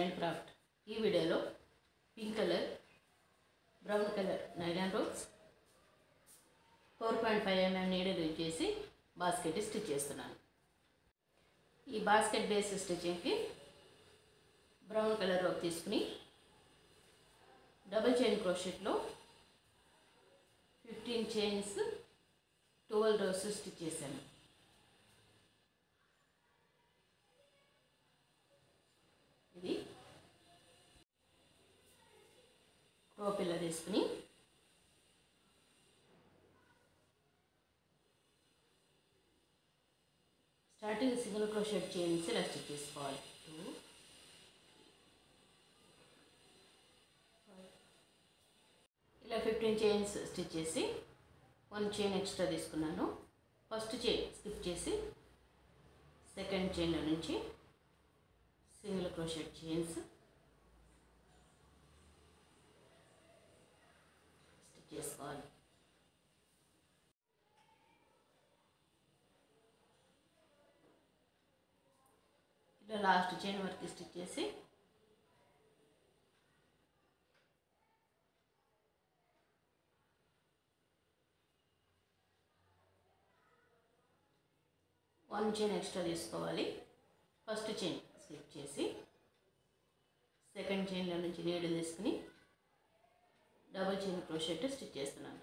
And craft. ఈ వీడియోలో pink colour, brown colour nylon ropes 4.5 mm నీడలు యూజ్ చేసి బాస్కెట్ స్టిచ్ చేస్తున్నాను. ఈ బాస్కెట్ బేస్ స్టిచ్చింగ్కి బ్రౌన్ కలర్ రోప్ తీసుకుని డబుల్ చైన్ క్రోషెట్లో 15 చైన్స్ 12 rows స్టిచ్ చేశాను. ఇది రోప్ ఇలా తీసుకుని స్టార్టింగ్ సింగిల్ క్రోషెట్ చైన్స్ ఇలా స్టిచ్ చేసుకోవాలి. 2 ఇలా 15 చైన్స్ స్టిచ్ చేసి 1 చైన్ ఎక్స్ట్రా తీసుకున్నాను. ఫస్ట్ చైన్ స్కిప్ చేసి సెకండ్ చైన్లో నుంచి సింగిల్ క్రోషెట్ చైన్స్ స్టిచ్ చేసుకోవాలి. ఇలా లాస్ట్ చైన్ వరకు స్టిచ్ చేసి వన్ చైన్ ఎక్స్ట్రా తీసుకోవాలి. ఫస్ట్ చైన్ స్లిప్ చేసి సెకండ్ చైన్లో నుంచి నీడిల్ తీసుకుని డబుల్ చైన్ క్రోషెట్ స్టిచ్ చేస్తున్నాను.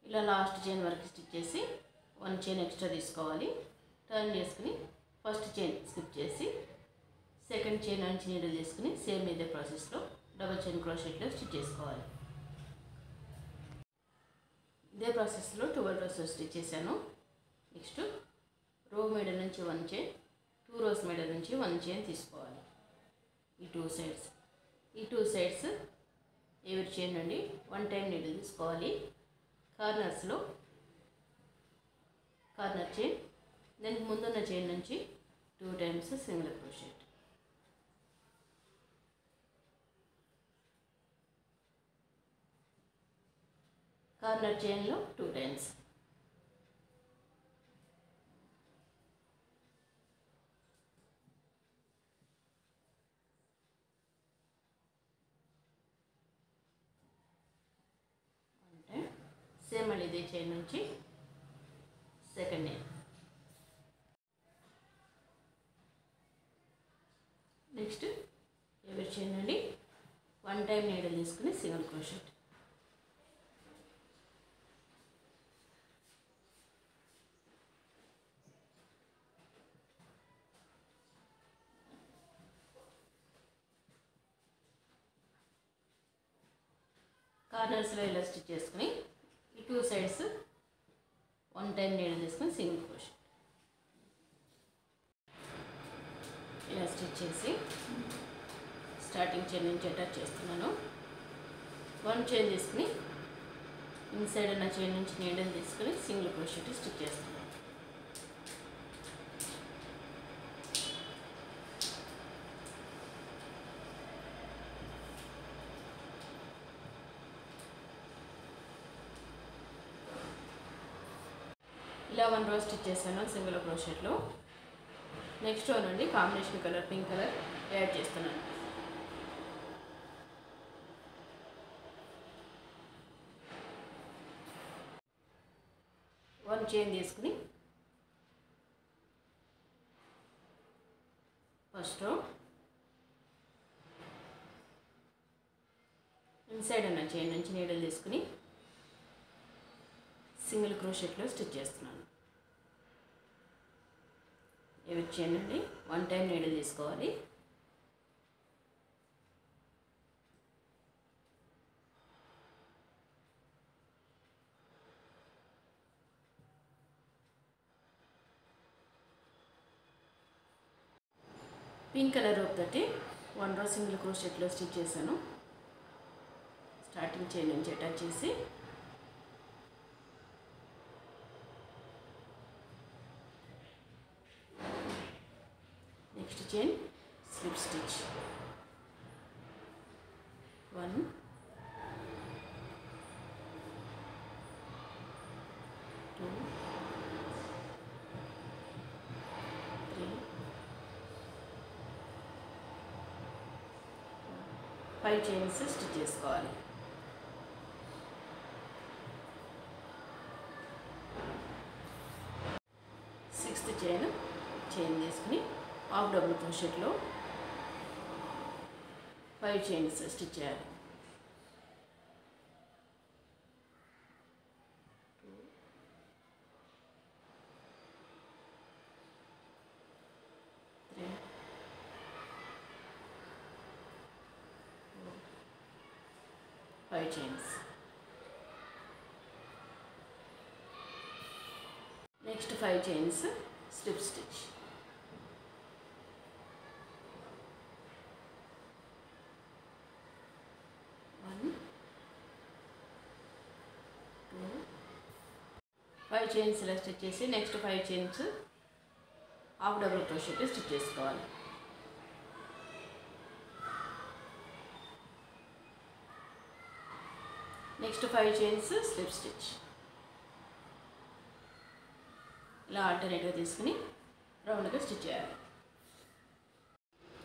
ఇలా లాస్ట్ చైన్ వరకు స్టిచ్ చేసి 1 చైన్ ఎక్స్ట్రా తీసుకోవాలి. టర్న్ చేసుకుని ఫస్ట్ చైన్ స్కిప్ చేసి సెకండ్ చైన్ నుంచి నీడిల్ తీసుకుని సేమ్ ఇదే ప్రాసెస్లో డబుల్ చైన్ క్రోషెట్లో స్టిచ్ చేసుకోవాలి. ఇదే ప్రాసెస్లో 12 rows స్టిచ్ చేశాను. నెక్స్ట్ రో మిడిల్ నుంచి 1 చైన్, 2 rows మిడిల్ నుంచి 1 చైన్ తీసుకోవాలి. ఈ 2 సైడ్స్ ఎవరి చైన్ నుండి 1 టైం నీడిల్ తీసుకోవాలి. కార్నర్స్లో కార్నర్ చైన్, దానికి ముందున్న చైన్ నుంచి 2 times సింగిల్ క్రోషెట్. కార్నర్ చైన్లో 2 times. అంటే సేమ్ మళ్ళీ ఇదే చైన్ నుంచి సెకండ్ చైన్. నెక్స్ట్ ఎవరి చైన్ నుండి 1 టైం నీడిల్ తీసుకుని సింగిల్ క్రోషెట్. కార్నర్స్లో ఇలా స్టిచ్ చేసుకుని ఈ 2 sides 1 టైం నీడిల్ తీసుకుని సింగిల్ క్రోషెట్ ఇలా స్టిచ్ చేసి స్టార్టింగ్ చైన్ నుంచి అటాచ్ చేస్తున్నాను. 1 చైన్ తీసుకుని ఇన్సైడ్ ఉన్న చైన్ నుంచి నీడిల్ తీసుకుని సింగిల్ క్రోషెట్ స్టిచ్ చేస్తున్నాను. ఇలా 1 row స్టిచ్ చేశాను సింగిల్ క్రోషెట్లో. నెక్స్ట్ రో నుండి combination colour pink colour add చేస్తున్నాను. వన్ చైన్ తీసుకుని ఫస్ట్ రో ఇన్సైడ్ ఉన్న చైన్ నుంచి నీడిల్ తీసుకుని సింగిల్ క్రోషెట్లో స్టిచ్ చేస్తున్నాను. ఇవి చైన్ నుండి 1 టైం నీడిల్ తీసుకోవాలి. పింక్ కలర్ రోప్ తోటి 1 row సింగిల్ క్రోషెట్లో స్టిచ్ చేశాను. స్టార్టింగ్ చైన్ నుంచి అటాచ్ చేసి next chain slip stitch 1 5 chains stitch చేసుకోవాలి. సిక్స్త్ చైన్ తీసుకుని హాఫ్ డబుల్ క్రోషెట్లో 5 చైన్స్ స్టిచ్ చేయాలి. 5 chains. Next 5 chains slip stitch. 1, 2, 5 chains ఇలా స్టిచ్ చేసి next 5 chains half double crochet stitch చేసుకోవాలి. Next 5 chains slip stitch. ఇలా ఆల్టర్నేట్గా తీసుకుని రౌండ్గా స్టిచ్ చేయాలి.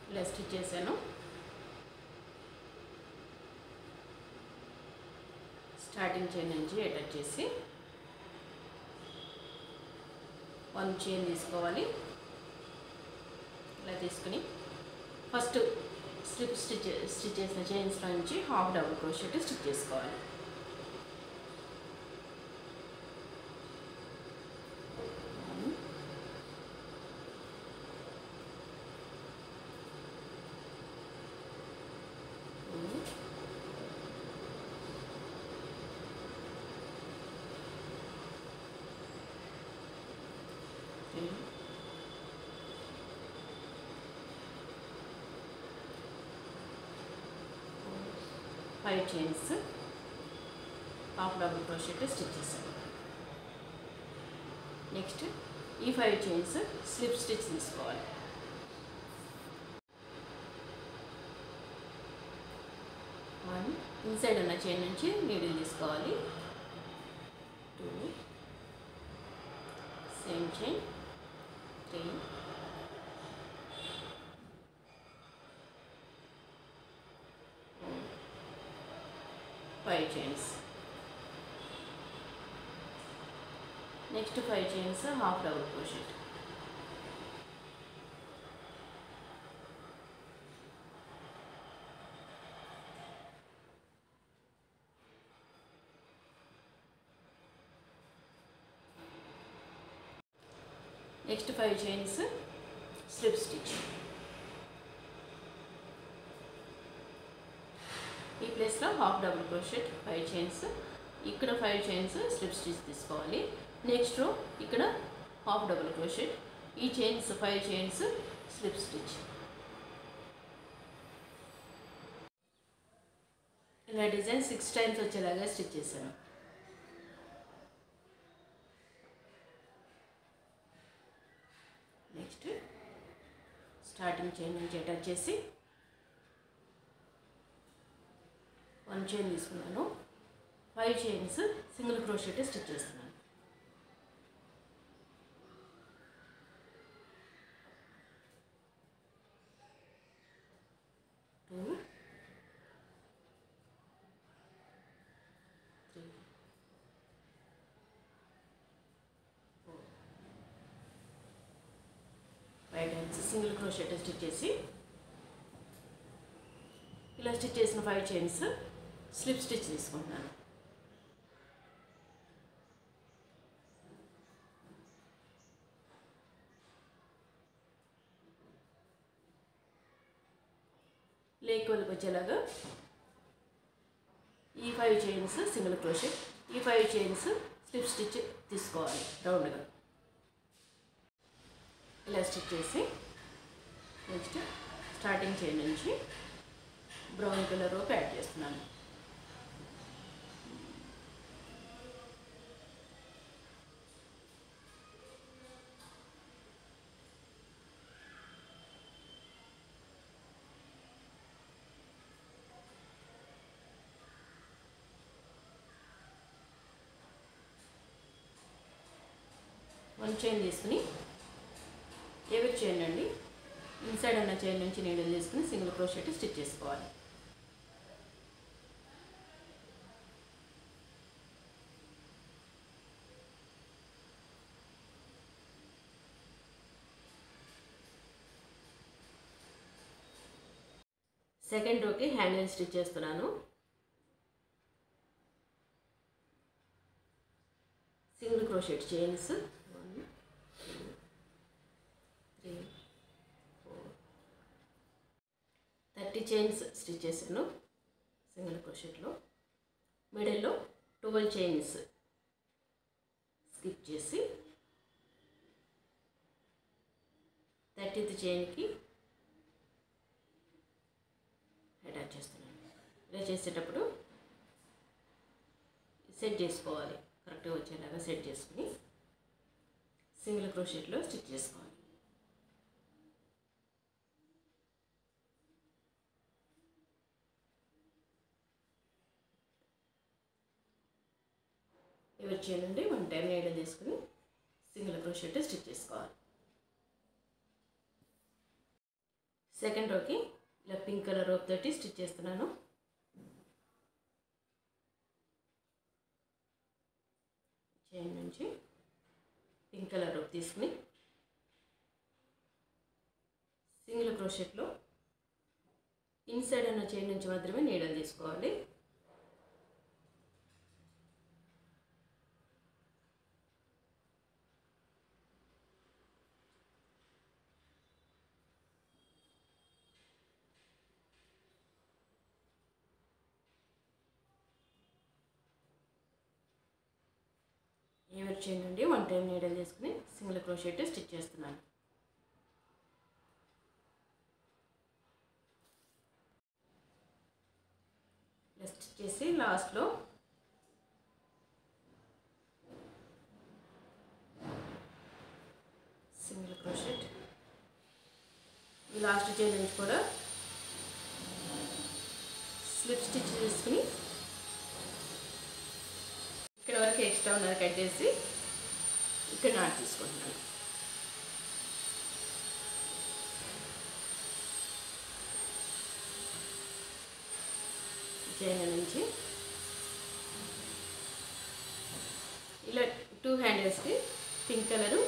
ఇలా స్టిచ్ చేశాను. స్టార్టింగ్ చైన్ నుంచి అటాచ్ చేసి 1 చైన్ తీసుకోవాలి. ఇలా తీసుకుని ఫస్ట్ స్టిచ్ చేసిన చైన్స్ నుంచి హాఫ్ డబుల్ క్రోషెట్ స్టిచ్ చేసుకోవాలి. Five chains half double crochet stitch చేశాను. నెక్స్ట్ ఈ 5 చైన్స్ స్లిప్ స్టిచ్ తీసుకోవాలి. ఇన్సైడ్ ఉన్న చైన్ నుంచి నీడిల్ తీసుకోవాలి. 2 same chain 3 5 chains. Next 5 chains half double crochet. Next 5 chains slip stitch. ఈ ప్లేస్లో హాఫ్ డబుల్ క్రోషెట్ 5 చైన్స్, ఇక్కడ 5 చైన్స్ స్లిప్ స్టిచ్ తీసుకోవాలి. నెక్స్ట్ రో ఇక్కడ హాఫ్ డబుల్ క్రోషెట్, ఈ చైన్స్ 5 చైన్స్ స్లిప్ స్టిచ్. ఇలా డిజైన్ 6 టైమ్స్ వచ్చేలాగా స్టిచ్ చేశాను. నెక్స్ట్ స్టార్టింగ్ చైన్ నుంచి అటాచ్ చేసి 1 చైన్ తీసుకున్నాను. 5 చైన్స్ సింగిల్ క్రోషెట్ స్టిచ్ చేస్తున్నాను. Two 3 4 5 times single crochet stitch చేసి ఇలా స్టిచ్ చేసిన 5 చైన్స్ స్లిప్ స్టిచ్ తీసుకుంటున్నాను. లేక్ వరకు వచ్చేలాగా ఈ 5 చైన్స్ సింగిల్ క్రోషెట్, ఈ 5 చైన్స్ స్లిప్ స్టిచ్ తీసుకోవాలి రౌండ్గా. ఇలా స్టిచ్ చేసి నెక్స్ట్ స్టార్టింగ్ చైన్ నుంచి బ్రౌన్ కలర్ రోప్ యాడ్ చేస్తున్నాను. వన్ చైన్ తీసుకుని ఎవరి చైన్ అండి ఇన్సైడ్ ఉన్న చైన్ నుంచి నీడిల్ తీసుకుని సింగిల్ క్రోషెట్ స్టిచ్ చేసుకోవాలి. సెకండ్ రోకి హ్యాండిల్ స్టిచ్ చేస్తున్నాను. Single crochet chains 1 2 3 4 30 chains stitch చేశాను సింగిల్ క్రోషెట్లో. మిడిల్లో 12 చైన్స్ స్కిప్ చేసి 30th చైన్కి అటాచ్ చేస్తున్నాను. ఇలా చేసేటప్పుడు సెట్ చేసుకోవాలి, కరెక్ట్గా వచ్చేలాగా సెట్ చేసుకుని సింగిల్ క్రోషెట్లో స్టిచ్ చేసుకోవాలి. ఇవి చేయండి. 1 టైం నీడల్ తీసుకుని సింగిల్ క్రోషెట్ స్టిచ్ చేసుకోవాలి. సెకండ్ రోకి ఇలా పింక్ కలర్ రోప్ తోటి స్టిచ్ చేస్తున్నాను. చైన్ నుంచి పింక్ కలర్ రోప్ తీసుకుని సింగిల్ క్రోషెట్లో ఇన్సైడ్ ఉన్న చైన్ నుంచి మాత్రమే నీడల్ తీసుకోవాలి. ఎవరి చైన్ నుండి 1 టైం నీడల్ తీసుకుని సింగిల్ క్రోషెట్ స్టిచ్ చేస్తున్నాను. ఇలా స్టిచ్ చేసి లాస్ట్లో సింగిల్ క్రోషెట్ ఈ లాస్ట్ చైన్ నుంచి కూడా స్లిప్ స్టిచ్ తీసుకుని ఇక్కడ వరకు ఎక్స్ట్రా ఉన్నది కట్ చేసి ఇక్కడ నాట్ తీసుకుంటున్నాను. చైన్ నుంచి ఇలా 2 హ్యాండిల్స్కి pink colour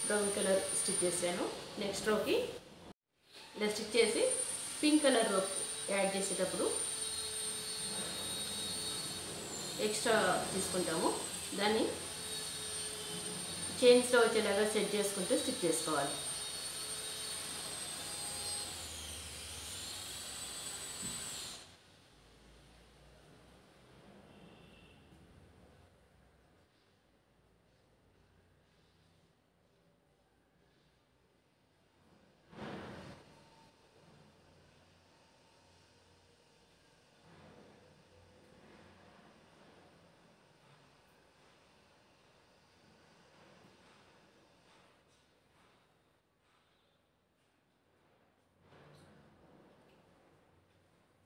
brown colour stitch చేశాను. నెక్స్ట్ రోకి ఇలా స్టిచ్ చేసి పింక్ కలర్ రోప్ యాడ్ చేసేటప్పుడు ఎక్స్ట్రా తీసుకుంటాము. దాన్ని చైన్స్లో వచ్చేలాగా సెట్ చేసుకుంటూ స్టిచ్ చేసుకోవాలి.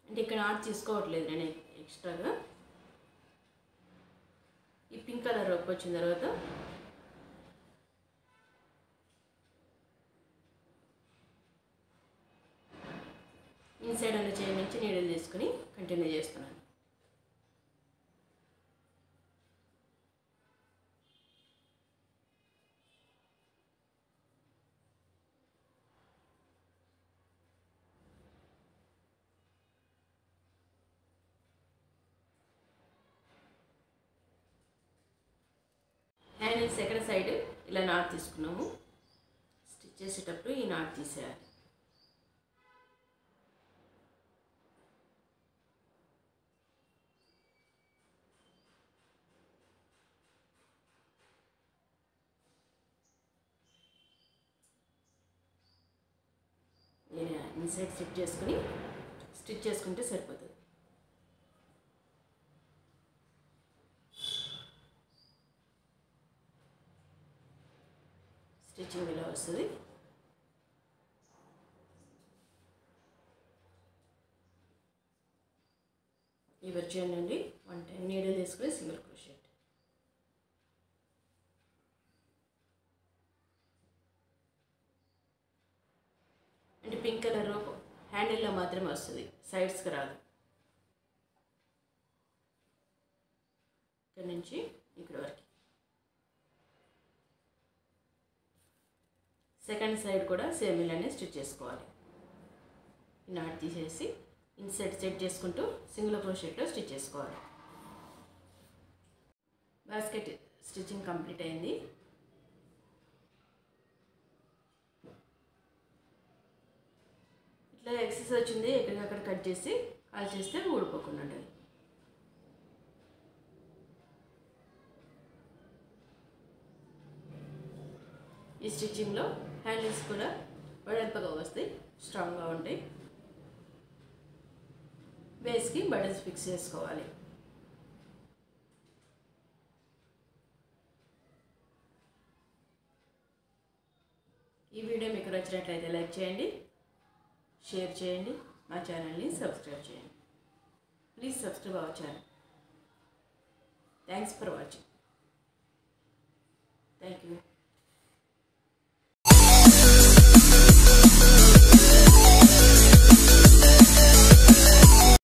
అంటే ఇక్కడ నాట్ తీసుకోవట్లేదు నేను ఎక్స్ట్రాగా. ఈ పింక్ కలర్ రోప్ వచ్చిన తర్వాత ఇన్సైడ్ ఉన్న చైన్ నుంచి నీడల్ తీసుకుని కంటిన్యూ చేస్తున్నాను. హ్యాండిల్ సెకండ్ సైడ్ ఇలా నాట్ తీసుకున్నాము. స్టిచ్ చేసేటప్పుడు ఈ నాట్ తీసేయాలి. ఇన్సైడ్ స్టిచ్ చేసుకుంటే సరిపోతుంది. స్టిచ్చింగ్ ఇలా వస్తుంది. ఇవర్ చేయండి. 1 టైం నీడల్ తీసుకుని సింగిల్ క్రోషెట్. అంటే పింక్ కలర్ రోప్ హ్యాండిల్లో మాత్రమే వస్తుంది, సైడ్స్కి రాదు. ఇక్కడ నుంచి ఇక్కడ వరకు. సెకండ్ సైడ్ కూడా సేమ్ ఇలానే స్టిచ్ చేసుకోవాలి. ఈ నాట్ తీసేసి ఇన్సైడ్ సెట్ చేసుకుంటూ సింగిల్ క్రోషెట్లో స్టిచ్ చేసుకోవాలి. బాస్కెట్ స్టిచ్చింగ్ కంప్లీట్ అయింది. ఇట్లా ఎక్సెస్ వచ్చింది ఎక్కడికక్కడ కట్ చేసి కాల్ చేస్తే ఊడిపోకుండా ఉంటుంది. ఈ స్టిచ్చింగ్లో హ్యాండిల్స్ కూడా వెడల్పుగా వస్తాయి, స్ట్రాంగ్గా ఉంటాయి. బేస్కి బటన్స్ ఫిక్స్ చేసుకోవాలి. ఈ వీడియో మీకు నచ్చినట్లయితే లైక్ చేయండి, షేర్ చేయండి, మా ఛానల్ని సబ్స్క్రైబ్ చేయండి. Please subscribe our channel. Thanks for watching. Thank you.